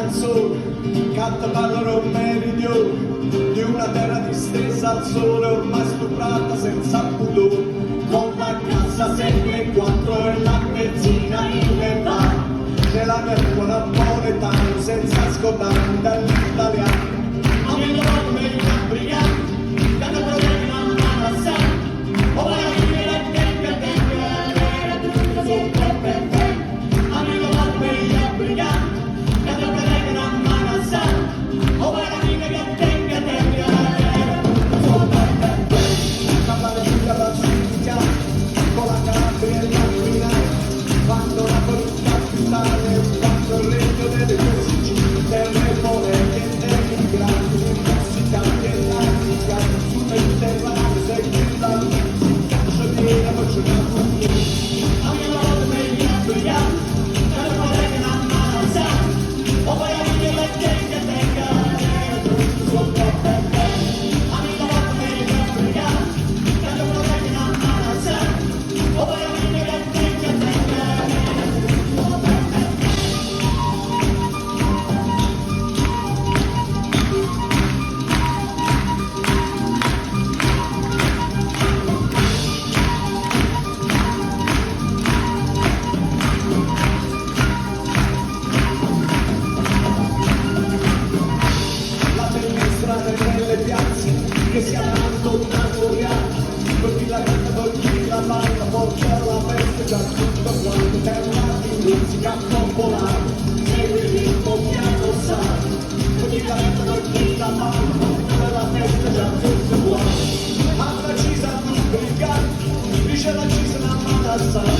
al sole, canta parlerò un meridione di una terra distesa al sole, ormai stuprata senza pudore, con la cassa sempre in quattro e la benzina in che va, nella mia lingua napoletana senza scordare dall'italiano. A me lo voglio meglio brigare, canta problemi non vanno assai, o vai a vivere tempo e tempo e avere tutto sotto per te. A me lo voglio meglio brigare, canta problemi non vanno assai, o vai a vivere tempo e tempo e avere tutto sotto per te. Campane giù alla Sicilia, con la Calabria e la Trinidad, quando la politica capitale, quando il regno delle due Sicilie, terre poeti e emigranti, musicanti e l'Africa, sul Mediterraneo segui la musica, scegliere voce da tutti. A mia volta meglio brillare, per poter che non mangia, o vai a vivere che tenga tutto sotto per te. A mia volta meglio brillare, per poter che non mangia, o vai a vivere che tenga tutto sotto per te. La bellezza nelle piazze che si tanto innamorati, per chi la canta, per chi la balla, porta la festa già tutto quanto, terra di musica popolare, segui il ritmo piano sai, per chi la canta, per chi la balla, porta la festa già tutto quanto. Alla cisa tu brigati, dice la cisa una mano assai,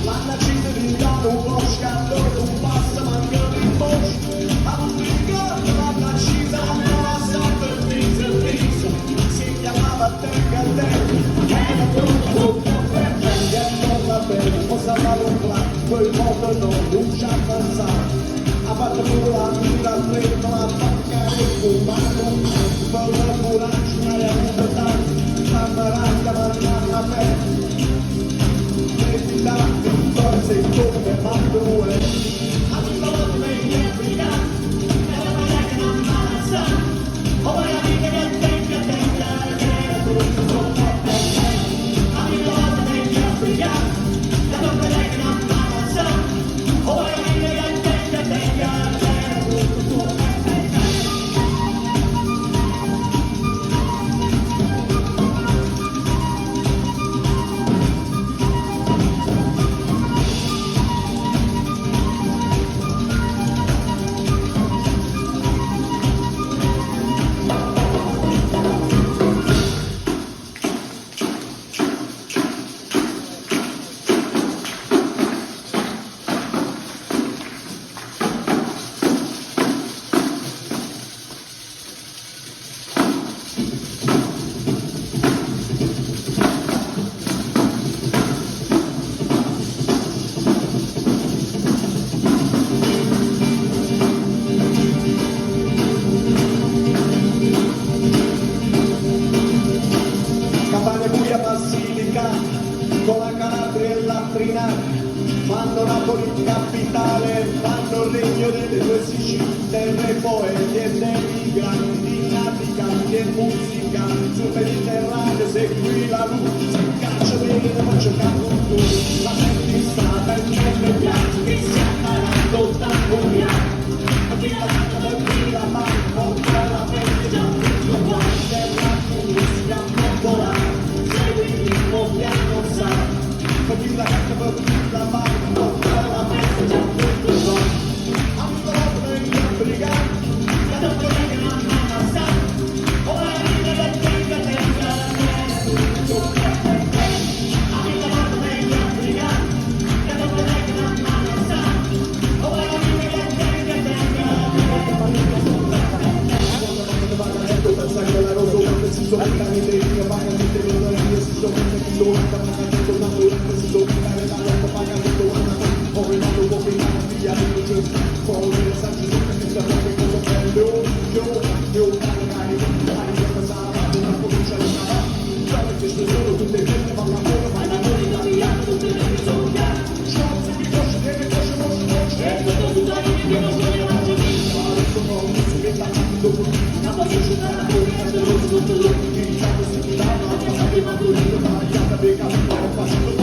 l'anna cisa di dare un po' scandore, un passo manca di voce, a un brigati l'anna cisa una mano assai per viso, si chiamava Tenga Tenga, era tutto per te, e non va bene, possa fare un plan, quel modo non, un sciamanzare, ha fatto pure la mira al treno, a paccare il fumano, per la coraggio non è avuto tanto, la maracca mangiare a me, vedi tanti, forse come ma due, a mi volta meglio brigare, e la maracca non mangia, o vai a vivere che tenga, tutto sotto per te. A mi volta meglio brigare, e la maracca non mangia, o vai a vivere che tenga, tutto sotto per te. Campane buia Basilica, con la Calabria e la Trinidad, fanno Napoli capitale, fanno il regno delle due Sicilie, terre poeti ed emigranti, naviganti e musicanti, sul Mediterraneo segui la luce, caccia bene, faccio canto, la senti in strada e nelle piazze che si ammaranno d'angoliare, a chi la canta, per chi la mano, porta la mente già tutto qua, terra di musica popolare, segui il ritmo piano sai, per chi la canta, per chi la mano, porta la mente già tutto qua, a mi volta meglio brigare, canta problemi non vanno assai, o vai a vivere tenga, tutto per te. A mi volta meglio brigare, canta problemi non vanno assai, o vai a vivere tenga, Africa, ho passato